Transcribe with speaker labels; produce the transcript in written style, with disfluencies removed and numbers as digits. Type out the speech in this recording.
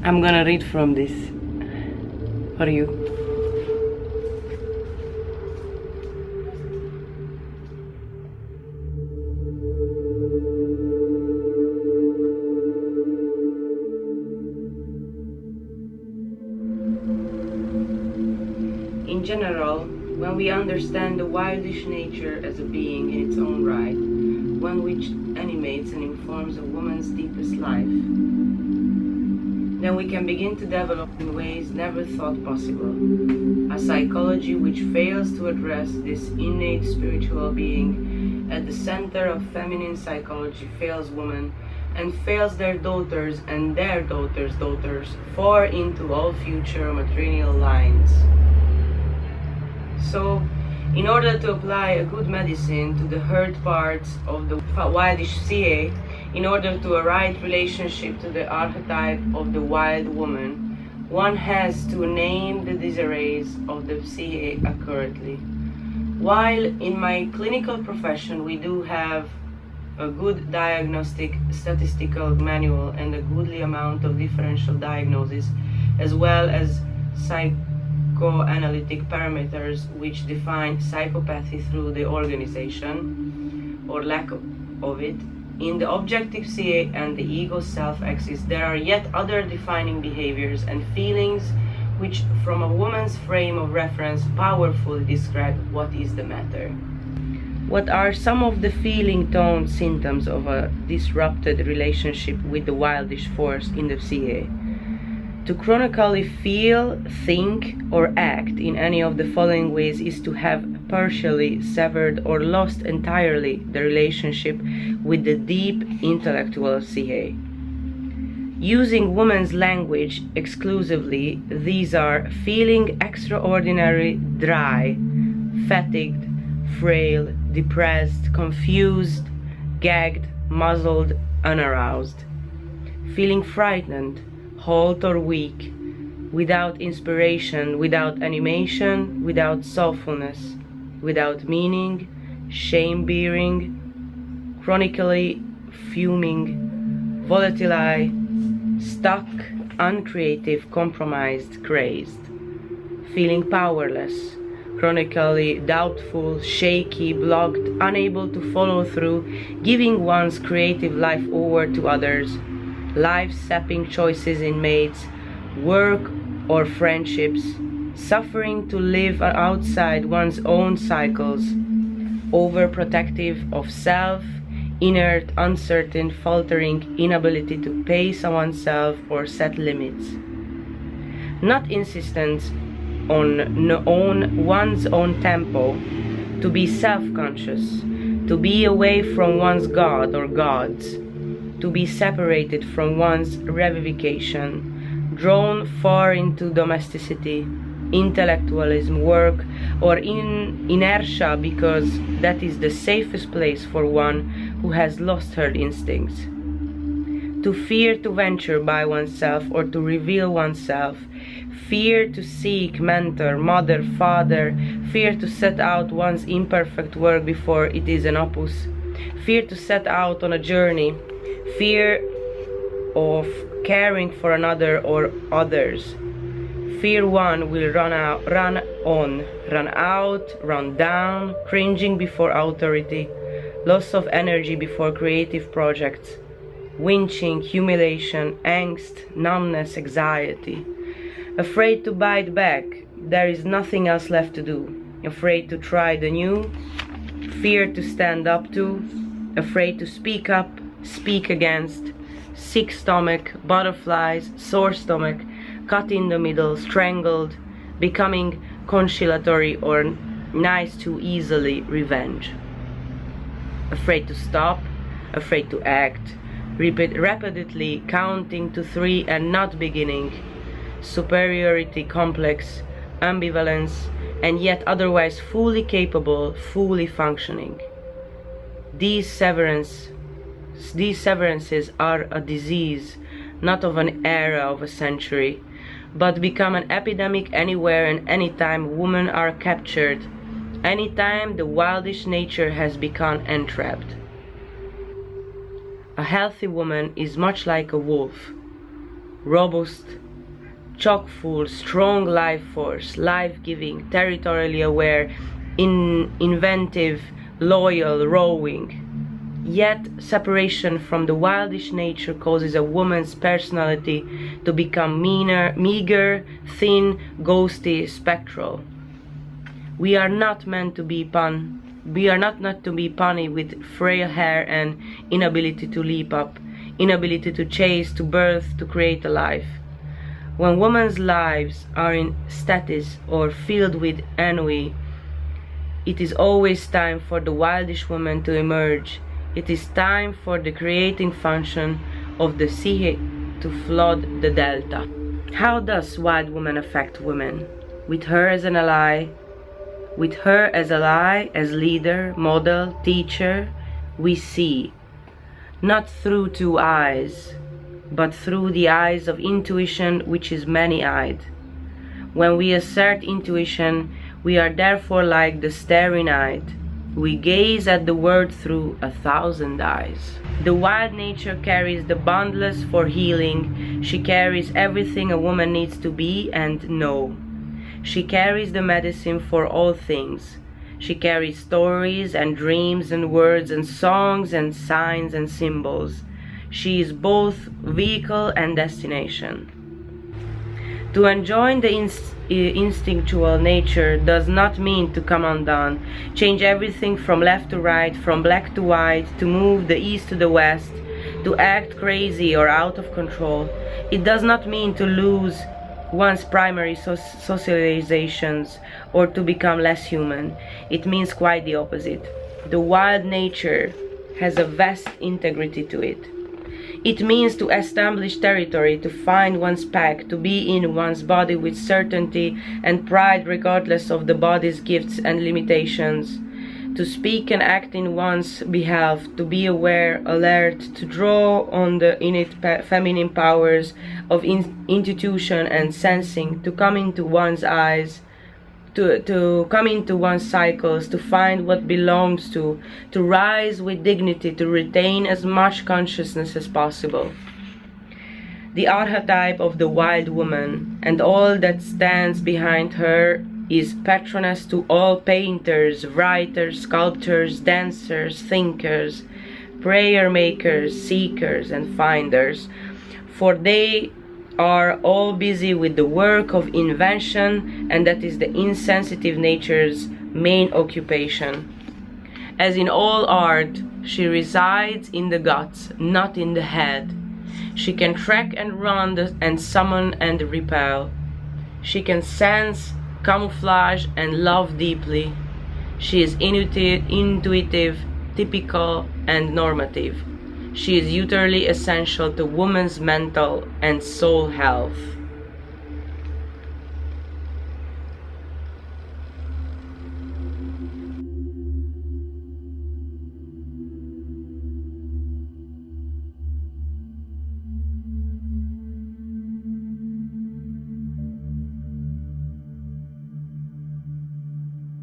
Speaker 1: I'm gonna read from this for you. In general, when we understand the wildish nature as a being in its own right, one which animates and informs a woman's deepest life, then we can begin to develop in ways never thought possible a psychology which fails to address this innate spiritual being at the center of feminine psychology, fails women and fails their daughters and their daughters' daughters far into all future matrilineal lines. So, in order to apply a good medicine to the hurt parts of the wildish CA, in order to a right relationship to the archetype of the wild woman, one has to name the disarrays of the CA accurately. While in my clinical profession we do have a good diagnostic statistical manual and a goodly amount of differential diagnosis, as well as psychoanalytic parameters which define psychopathy through the organization or lack of it, in the objective CA and the ego self-axis there are yet other defining behaviors and feelings which from a woman's frame of reference powerfully describe what is the matter. What are some of the feeling tone symptoms of a disrupted relationship with the wildish force in the CA? To chronically feel, think, or act in any of the following ways is to have partially severed or lost entirely the relationship with the deep intellectual CA. Using woman's language exclusively, these are feeling extraordinary dry, fatigued, frail, depressed, confused, gagged, muzzled, unaroused. Feeling frightened, halt or weak, without inspiration, without animation, without soulfulness, without meaning, shame-bearing, chronically fuming, volatile, stuck, uncreative, compromised, crazed. Feeling powerless, chronically doubtful, shaky, blocked, unable to follow through, giving one's creative life over to others, life-sapping choices in mates, work or friendships, suffering to live outside one's own cycles, overprotective of self, inert, uncertain, faltering, inability to pace oneself or set limits. Not insistence on one's own tempo, to be self-conscious, to be away from one's god or gods, to be separated from one's revivification, drawn far into domesticity, intellectualism, work, or in inertia because that is the safest place for one who has lost her instincts. To fear to venture by oneself or to reveal oneself, fear to seek mentor, mother, father, fear to set out one's imperfect work before it is an opus, fear to set out on a journey, fear of caring for another or others. Fear one will run down, cringing before authority, loss of energy before creative projects, winching, humiliation, angst, numbness, anxiety. Afraid to bite back, there is nothing else left to do. Afraid to try the new, fear to stand up to, afraid to speak up, speak against, sick stomach, butterflies, sore stomach, cut in the middle, strangled, becoming conciliatory or nice too easily, revenge. Afraid to stop, afraid to act, rapidly counting to 3 and not beginning, superiority complex, ambivalence, and yet otherwise fully capable, fully functioning. These severances are a disease, not of an era, of a century, but become an epidemic anywhere and anytime women are captured, anytime the wildish nature has become entrapped. A healthy woman is much like a wolf. robust, chock-full, strong life force, life-giving, territorially aware, inventive, loyal, rowing. Yet separation from the wildish nature causes a woman's personality to become meager, thin, ghosty, spectral. We are not meant to be punny with frail hair and inability to leap up, inability to chase, to birth, to create a life. When women's lives are in status or filled with ennui, it is always time for the wildish woman to emerge. It is time for the creating function of the sea to flood the delta. How does wild woman affect women? With her as an ally, as leader, model, teacher, we see, not through two eyes, but through the eyes of intuition, which is many-eyed. When we assert intuition, we are therefore like the staring-eyed. We gaze at the world through 1,000 eyes. The wild nature carries the boundless for healing. She carries everything a woman needs to be and know. She carries the medicine for all things. She carries stories and dreams and words and songs and signs and symbols. She is both vehicle and destination. To enjoin the instinctual nature does not mean to come undone, change everything from left to right, from black to white, to move the east to the west, to act crazy or out of control. It does not mean to lose one's primary socializations or to become less human. It means quite the opposite. The wild nature has a vast integrity to it. It means to establish territory, to find one's pack, to be in one's body with certainty and pride regardless of the body's gifts and limitations, to speak and act in one's behalf, to be aware, alert, to draw on the innate feminine powers of intuition and sensing, to come into one's eyes, to come into one's cycles, to find what belongs to rise with dignity, to retain as much consciousness as possible. The archetype of the wild woman and all that stands behind her is patroness to all painters, writers, sculptors, dancers, thinkers, prayer makers, seekers, and finders, for they are all busy with the work of invention, and that is the insensitive nature's main occupation. As in all art, she resides in the guts, not in the head. She can track and run and summon and repel. She can sense, camouflage, and love deeply. She is intuitive, typical, and normative. She is utterly essential to woman's mental and soul health.